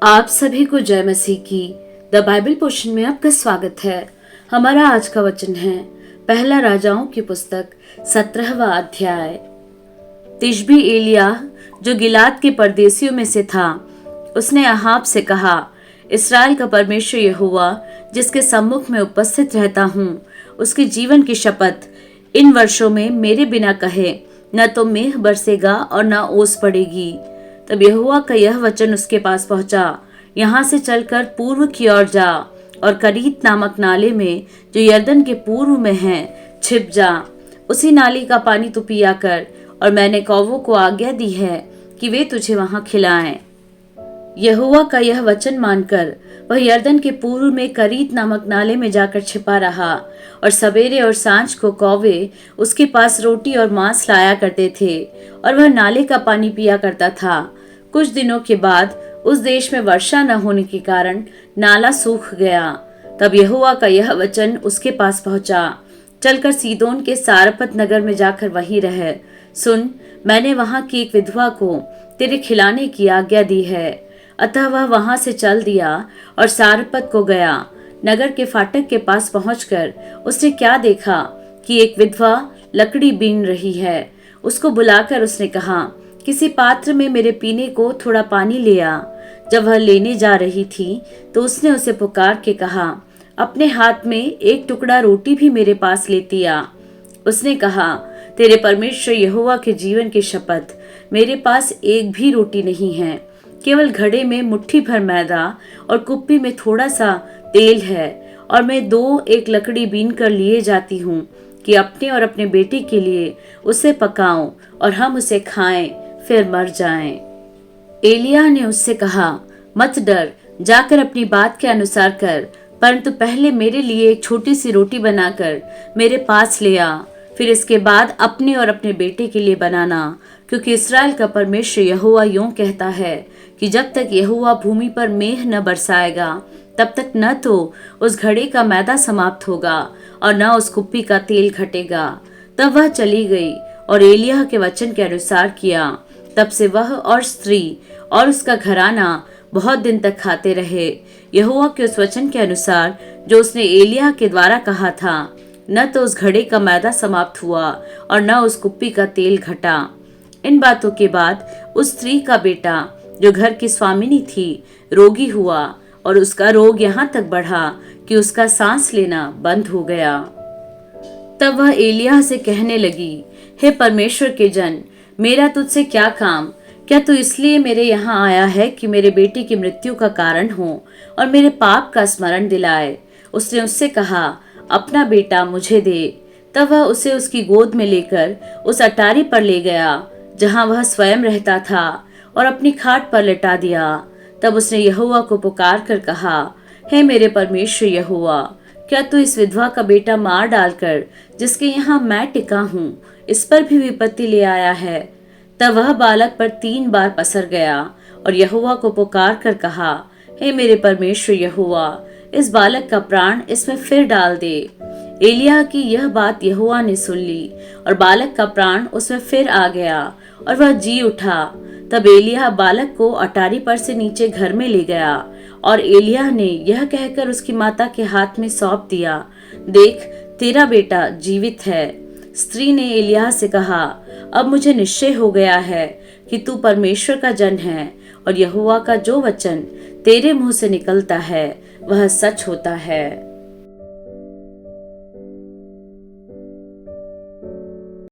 आप सभी को जय मसीह की द बाइबल पोर्शन में आपका स्वागत है। हमारा आज का वचन है पहला राजाओं की पुस्तक 17वां अध्याय। तिशबी एलियाह जो गिलाद के परदेसियों में से था, उसने अहाब से कहा, इस्राएल का परमेश्वर यहोवा जिसके सम्मुख में उपस्थित रहता हूँ, उसके जीवन की शपथ, इन वर्षों में मेरे बिना कहे न तो मेघ बरसेगा और न ओस पड़ेगी। तब यहोवा का यह वचन उसके पास पहुंचा, यहाँ से चलकर पूर्व की ओर जा और करीत नामक नाले में जो यरदन के पूर्व में है छिप जा। उसी नाली का पानी तू पिया कर, और मैंने कौवों को आज्ञा दी है कि वे तुझे वहां खिलाएं। यहोवा का यह वचन मानकर वह यरदन के पूर्व में करीत नामक नाले में जाकर छिपा रहा, और सवेरे और सांझ को कौवे उसके पास रोटी और मांस लाया करते थे, और वह नाले का पानी पिया करता था। कुछ दिनों के बाद उस देश में वर्षा न होने के कारण नाला सूख गया। तब यहोवा का यह वचन उसके पास पहुंचा, चलकर सीदोन के सारपत नगर में जाकर वहीं रह। सुन, मैंने वहां की एक विधवा को तेरे खिलाने की आज्ञा दी है। अतः वह वहां से चल दिया और सारपत को गया। नगर के फाटक के पास पहुंचकर उसने क्या देखा कि एक विधवा लकड़ी बीन रही है। उसको बुलाकर उसने कहा, किसी पात्र में मेरे पीने को थोड़ा पानी ले आ। जब वह लेने जा रही थी तो उसने उसे पुकार के कहा, अपने हाथ में एक टुकड़ा रोटी भी मेरे पास लेती आ। उसने कहा, तेरे परमेश्वर यहोवा के जीवन की शपथ, मेरे पास एक भी रोटी नहीं है, केवल घड़े में मुट्ठी भर मैदा और कुप्पी में थोड़ा सा तेल है, और मैं एक लकड़ी बीन कर लिए जाती हूँ कि अपने और अपने बेटे के लिए उसे पकाऊं और हम उसे खाएं, फिर मर जाएं। एलिय्याह ने उससे कहा, मत डर, जाकर अपनी बात के अनुसार कर, परंतु पहले मेरे लिए एक छोटी सी रोटी बनाकर मेरे पास ले आ, फिर इसके बाद अपने और अपने बेटे के लिए बनाना, क्योंकि इस्राएल का परमेश्वर यहोवा यूं कहता है कि जब तक यहोवा भूमि पर मेघ न बरसाएगा, तब तक न तो उस घड़े का मैदा समाप्त होगा और न उस कुप्पी का तेल घटेगा। तब वह चली गई और एलिय्याह के वचन के अनुसार किया। तब से वह और स्त्री और उसका घराना बहुत दिन तक खाते रहे, यहोवा के उस वचन के अनुसार जो उसने एलिय्याह के द्वारा कहा था। न तो उस घड़े का मैदा समाप्त हुआ और न उस कुप्पी का तेल घटा। इन बातों के बाद उस स्त्री का बेटा जो घर की स्वामिनी थी रोगी हुआ, और उसका रोग यहाँ तक बढ़ा कि उसका सांस लेना बंद हो गया। तब वह एलिय्याह से कहने लगी, हे परमेश्वर के जन, मेरा तुझसे क्या काम? क्या तू इसलिए मेरे यहाँ आया है कि मेरे बेटे की मृत्यु का कारण हो और मेरे पाप का स्मरण दिलाए? उसने उससे कहा, अपना बेटा मुझे दे। तब वह उसे उसकी गोद में लेकर उस अटारी पर ले गया जहाँ वह स्वयं रहता था, और अपनी खाट पर लेटा दिया। तब उसने यहोवा को पुकार कर कहा, हे मेरे परमेश्वर यहोवा, क्या तू इस विधवा का बेटा मार डालकर जिसके यहाँ मैं टिका हूँ, इस पर भी विपत्ति ले आया है? तब वह बालक पर 3 बार पसर गया और यहोवा को पुकार कर कहा, हे मेरे परमेश्वर यहोवा, इस बालक का प्राण इसमें फिर डाल दे। एलिय्याह की यह बात यहोवा ने सुन ली, और बालक का प्राण उसमें फिर आ गया और वह जी उठा। तब एलिय्याह बालक को अटारी पर से नीचे घर में ले गया, और एलिय्याह ने यह कहकर उसकी माता के हाथ में सौंप दिया, देख, तेरा बेटा जीवित है। स्त्री ने एलिय्याह से कहा, अब मुझे निश्चय हो गया है कि तू परमेश्वर का जन है, और यहोवा का जो वचन तेरे मुंह से निकलता है वह सच होता है।